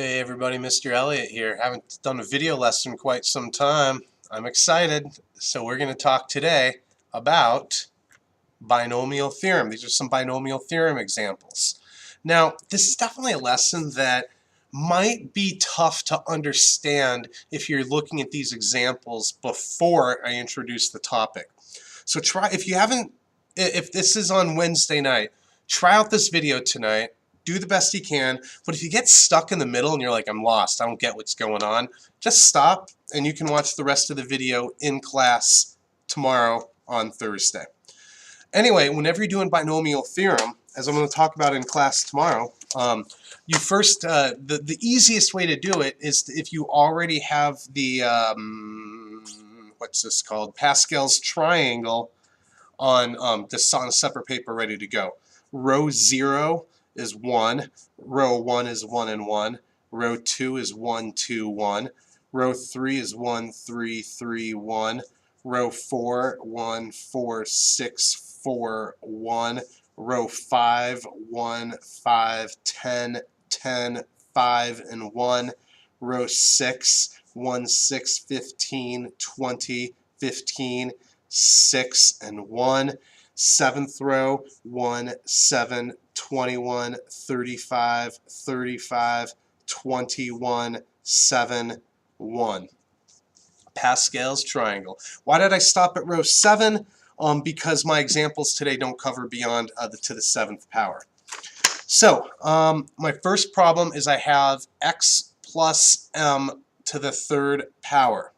Hey everybody, Mr. Elliott here. Haven't done a video lesson in quite some time. I'm excited. So we're going to talk today about binomial theorem. These are some binomial theorem examples. Now, this is definitely a lesson that might be tough to understand if you're looking at these examples before I introduce the topic. So if this is on Wednesday night, try out this video tonight. Do the best you can, but if you get stuck in the middle and you're like, I'm lost, I don't get what's going on, just stop and you can watch the rest of the video in class tomorrow on Thursday. Anyway, whenever you're doing binomial theorem, as I'm going to talk about in class tomorrow, the easiest way to do it is if you already have the, what's this called, Pascal's triangle on on a separate paper ready to go. Row 0 is 1, row 1 is 1 and 1, row 2 is 1, 2, 1, row 3 is 1, 3, 3, 1, row 4, 1, 4, 6, 4, 1, row 5, 1, 5, 10, 10, 5, and 1, row 6, 1, 6, 15, 20, 15, 6, and 1, 7th row, 1, 7, 21, 35, 35, 21, 7, 1. Pascal's triangle. Why did I stop at row 7? Because my examples today don't cover beyond to the 7th power. So, my first problem is I have x plus m to the 3rd power.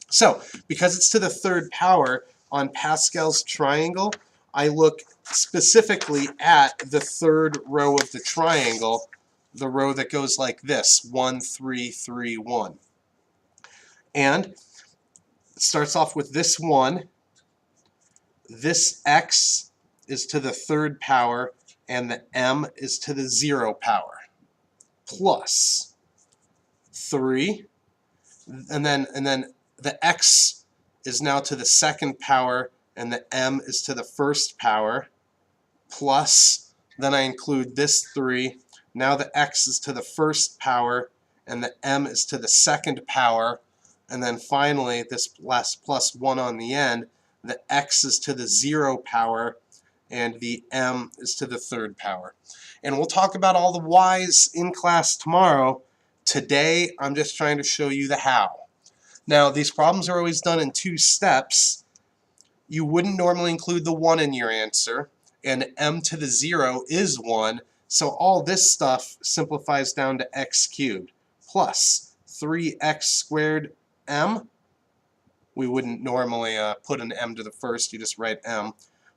So, because it's to the 3rd power, on Pascal's triangle, I look specifically at the 3rd row of the triangle, the row that goes like this, 1, 3, 3, 1. And it starts off with this 1. This x is to the 3rd power, and the m is to the 0 power, plus 3, and then the x is now to the 2nd power, and the m is to the 1st power, plus, then I include this 3. Now the x is to the 1st power, and the m is to the 2nd power, and then finally, this last plus 1 on the end, the x is to the 0 power, and the m is to the 3rd power. And we'll talk about all the y's in class tomorrow. Today, I'm just trying to show you the how. Now, these problems are always done in 2 steps. You wouldn't normally include the 1 in your answer, and m to the 0 is 1, so all this stuff simplifies down to x cubed, plus 3x squared m. We wouldn't normally put an m to the first, you just write m,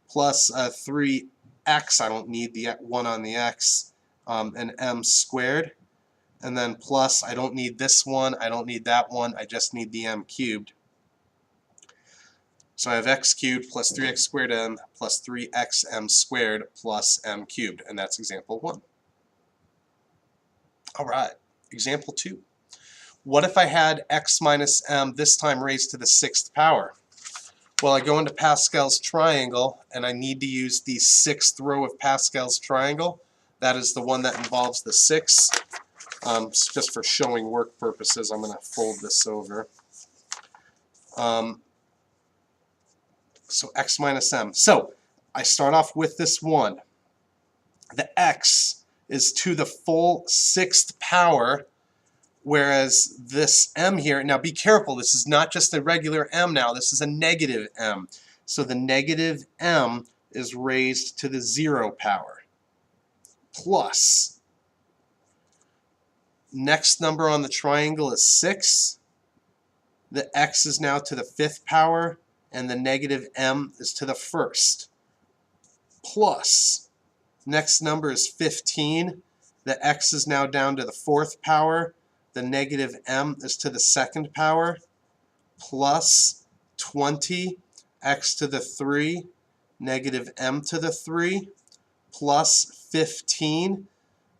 plus 3x, I don't need the 1 on the x, and m squared. And then plus, I don't need this one, I don't need that one, I just need the m cubed. So I have x cubed plus 3x squared m plus 3xm squared plus m cubed, and that's example 1. All right, example 2. What if I had x minus m, this time raised to the 6th power? Well, I go into Pascal's triangle, and I need to use the 6th row of Pascal's triangle. That is the one that involves the 6. Just for showing work purposes, I'm going to fold this over. So x minus m. So I start off with this 1. The x is to the full 6th power, whereas this m here, now be careful, this is not just a regular m now, this is a negative m. So the negative m is raised to the 0 power, plus. Next number on the triangle is 6. The x is now to the 5th power, and the negative m is to the 1st. Plus, next number is 15. The x is now down to the 4th power. The negative m is to the 2nd power. Plus 20, x to the 3, negative m to the 3. Plus 15.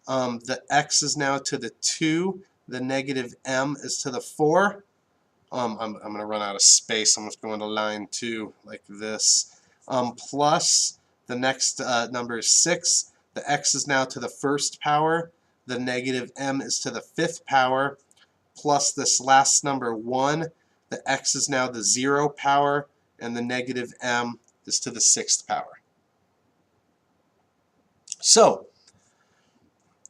The x is now to the 2, the negative m is to the 4. I'm going to run out of space. I'm just going to line 2 like this. Plus, the next number is 6. The x is now to the 1st power. the negative m is to the 5th power, plus this last number 1, the x is now the 0 power, and the negative m is to the 6th power. So,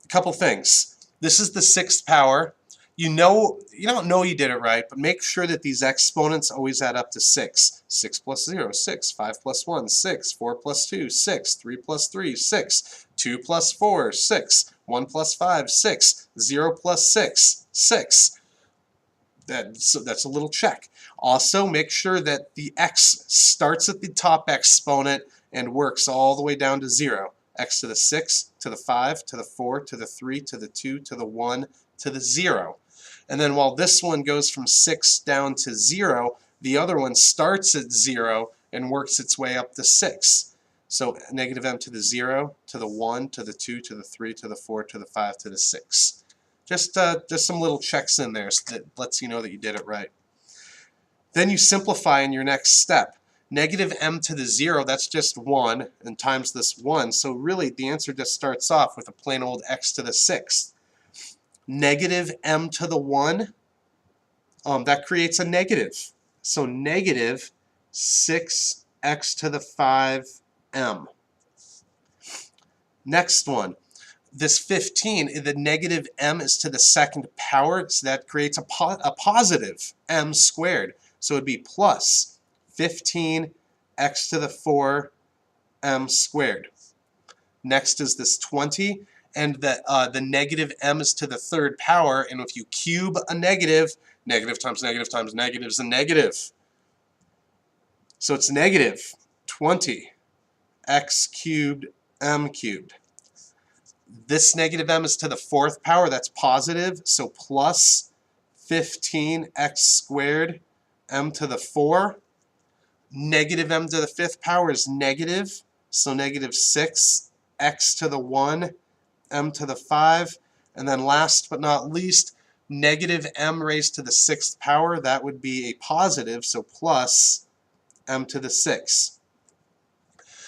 a couple things. This is the 6th power. You don't know you did it right, but make sure that these exponents always add up to 6. 6 plus 0, 6. 5 plus 1, 6. 4 plus 2, 6. 3 plus 3, 6. 2 plus 4, 6. 1 plus 5, 6. 0 plus 6, 6. That's a little check. Also, make sure that the x starts at the top exponent and works all the way down to 0. X to the 6, to the 5, to the 4, to the 3, to the 2, to the 1, to the 0. And then while this one goes from 6 down to 0, the other one starts at 0 and works its way up to 6. So negative m to the 0, to the 1, to the 2, to the 3, to the 4, to the 5, to the 6. Just some little checks in there that lets you know that you did it right. Then you simplify in your next step. Negative m to the 0, that's just 1, and times this 1. So really the answer just starts off with a plain old x to the 6th. Negative m to the 1, that creates a negative. So negative 6x to the 5m. Next one. This 15, the negative m is to the 2nd power, so that creates a positive m squared. So it would be plus 15x to the 4m squared. Next is this 20, and the negative m is to the 3rd power, and if you cube a negative, negative times negative times negative is a negative. So it's negative 20 x cubed m cubed. This negative m is to the 4th power, that's positive, so plus 15x squared m to the 4. Negative m to the 5th power is negative, so negative 6x to the 1 m to the 5. And then last but not least, negative m raised to the 6th power, that would be a positive, so plus m to the 6.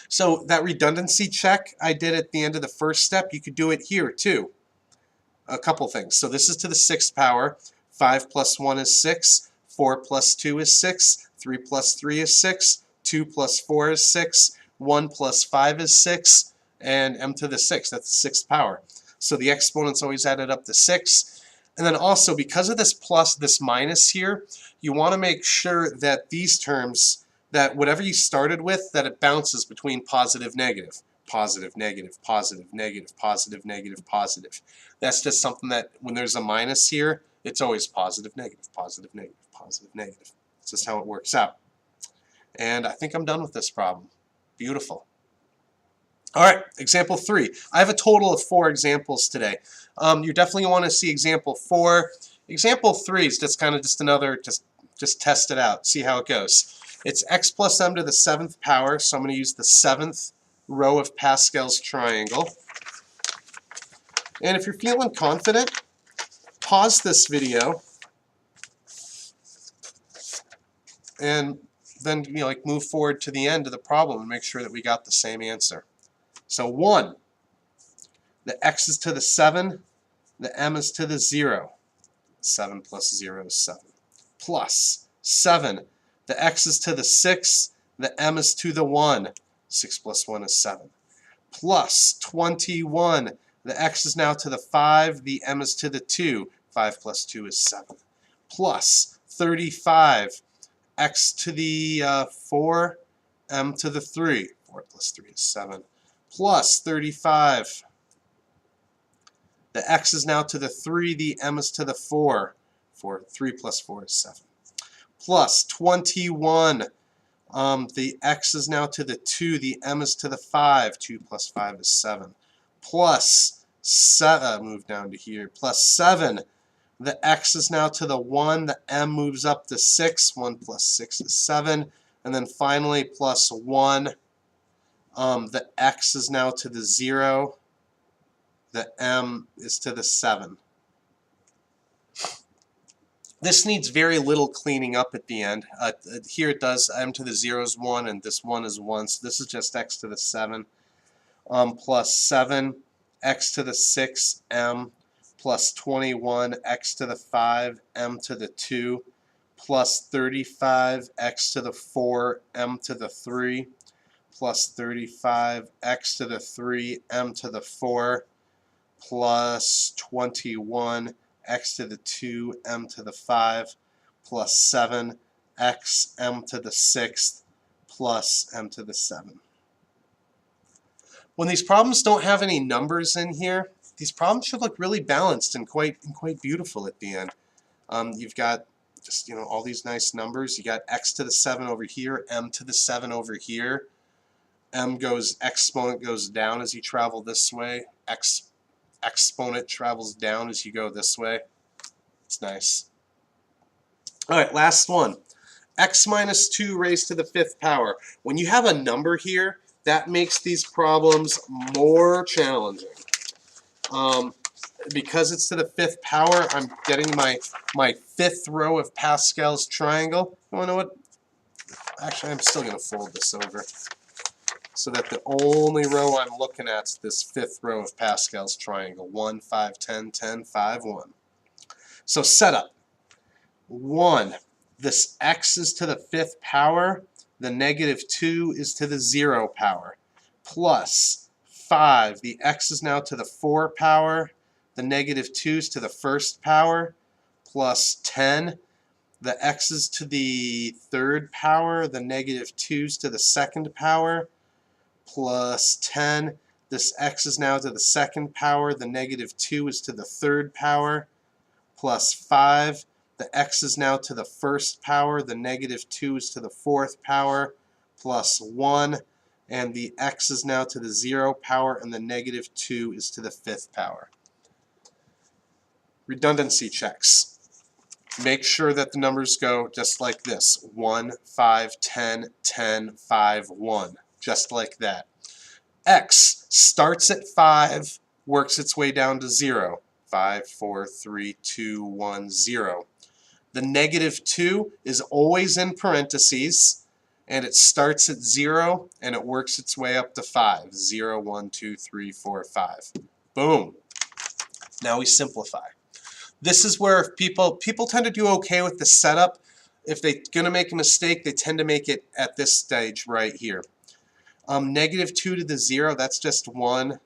So that redundancy check I did at the end of the first step, you could do it here too. A couple things. So this is to the 6th power. 5 plus 1 is 6. 4 plus 2 is 6. 3 plus 3 is 6. 2 plus 4 is 6. 1 plus 5 is 6. And m to the 6th, that's the 6th power. So the exponents always added up to 6. And then also, because of this plus, this minus here, you want to make sure that these terms, that whatever you started with, that it bounces between positive, negative, positive, negative, positive, negative, positive, negative, positive. That's just something that when there's a minus here, it's always positive, negative, positive, negative, positive, negative. It's just how it works out. And I think I'm done with this problem. Beautiful. All right, example 3. I have a total of 4 examples today. You definitely want to see example 4. Example 3 is just kind of just another, just test it out, see how it goes. It's x plus m to the 7th power, so I'm going to use the 7th row of Pascal's triangle. And if you're feeling confident, pause this video and then move forward to the end of the problem and make sure that we got the same answer. So 1, the x is to the 7, the m is to the 0. 7 plus 0 is 7. Plus 7. The x is to the 6, the m is to the 1. 6 plus 1 is 7. Plus 21. The x is now to the 5, the m is to the 2. 5 plus 2 is 7. Plus 35. X to the 4, m to the 3. 4 plus 3 is 7. Plus 35. The x is now to the 3, the m is to the 4. 3 plus 4 is 7. Plus 21. The x is now to the 2, the m is to the 5. 2 plus 5 is 7. Plus 7, move down to here. Plus 7. The x is now to the 1, the m moves up to 6. 1 plus 6 is 7. And then finally, plus 1. The x is now to the 0. The m is to the 7. This needs very little cleaning up at the end. Here it does, m to the 0 is 1, and this 1 is 1, so this is just x to the 7. Plus 7, x to the 6, m, plus 21 x to the 5 m to the 2 plus 35 x to the 4 m to the 3 plus 35 x to the 3 m to the 4 plus 21 x to the 2 m to the 5 plus 7 x m to the 6th plus m to the 7. When these problems don't have any numbers in here, these problems should look really balanced and quite beautiful at the end. You've got just all these nice numbers. You got x to the 7 over here, m to the 7 over here. Exponent goes down as you travel this way. Exponent travels down as you go this way. It's nice. All right, last one. X minus 2 raised to the 5th power. When you have a number here, that makes these problems more challenging. Because it's to the 5th power, I'm getting my 5th row of Pascal's triangle. You want to know what? Actually, I'm still going to fold this over so that the only row I'm looking at is this 5th row of Pascal's triangle. 1, 5, 10, 10, 5, 1. So setup. 1. This x is to the 5th power. The negative 2 is to the 0 power. Plus 5. The x is now to the 4 power. The negative 2 is to the 1st power. Plus 10. The x is to the 3rd power. The negative 2 is to the 2nd power. Plus 10. This x is now to the 2nd power. The negative 2 is to the 3rd power. Plus 5. The x is now to the 1st power, the negative 2 is to the 4th power, plus 1, and the x is now to the 0 power, and the negative 2 is to the 5th power. Redundancy checks. Make sure that the numbers go just like this. 1, 5, 10, 10, 5, 1. Just like that. X starts at 5, works its way down to 0. 5, 4, 3, 2, 1, 0. The negative 2 is always in parentheses, and it starts at 0, and it works its way up to 5. 0, 1, 2, 3, 4, 5. Boom. Now we simplify. This is where people tend to do okay with the setup. If they're going to make a mistake, they tend to make it at this stage right here. Negative 2 to the 0, that's just 1.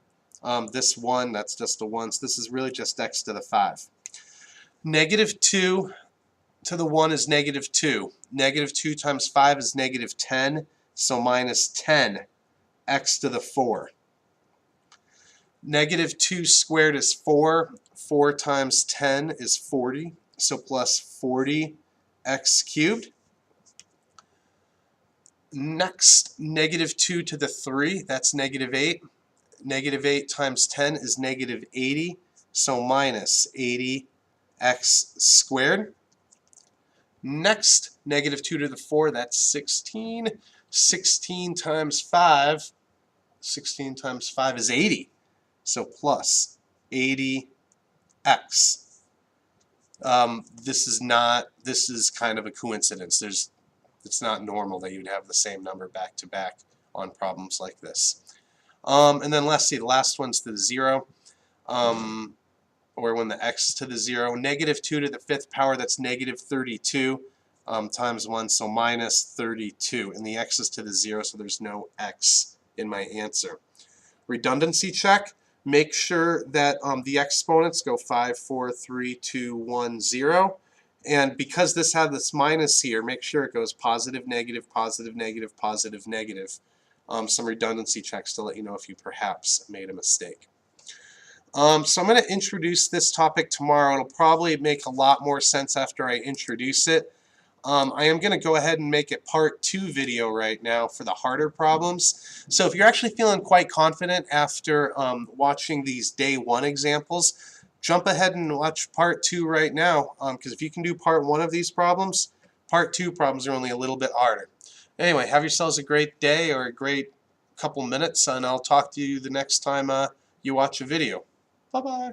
This 1, that's just a 1. So this is really just x to the 5. Negative 2 to the 1 is negative 2. Negative 2 times 5 is negative 10, so minus 10, x to the 4. Negative 2 squared is 4. 4 times 10 is 40, so plus 40 x cubed. Next, negative 2 to the 3, that's negative 8. Negative 8 times 10 is negative 80, so minus 80 x squared. Next, negative 2 to the 4, that's 16. 16 times 5 is 80. So plus 80x. This is kind of a coincidence. It's not normal that you'd have the same number back to back on problems like this. And then let's see, the last one's to the 0. Or when the x is to the 0. Negative 2 to the 5th power, that's negative 32 times 1, so minus 32. And the x is to the 0, so there's no x in my answer. Redundancy check. Make sure that the exponents go 5, 4, 3, 2, 1, 0. And because this had this minus here, make sure it goes positive, negative, positive, negative, positive, negative. Some redundancy checks to let you know if you perhaps made a mistake. So I'm going to introduce this topic tomorrow. It'll probably make a lot more sense after I introduce it. I am going to go ahead and make it part 2 video right now for the harder problems. So if you're actually feeling quite confident after watching these day 1 examples, jump ahead and watch part 2 right now, because if you can do part 1 of these problems, part 2 problems are only a little bit harder. Anyway, have yourselves a great day or a great couple minutes, and I'll talk to you the next time you watch a video. Bye-bye.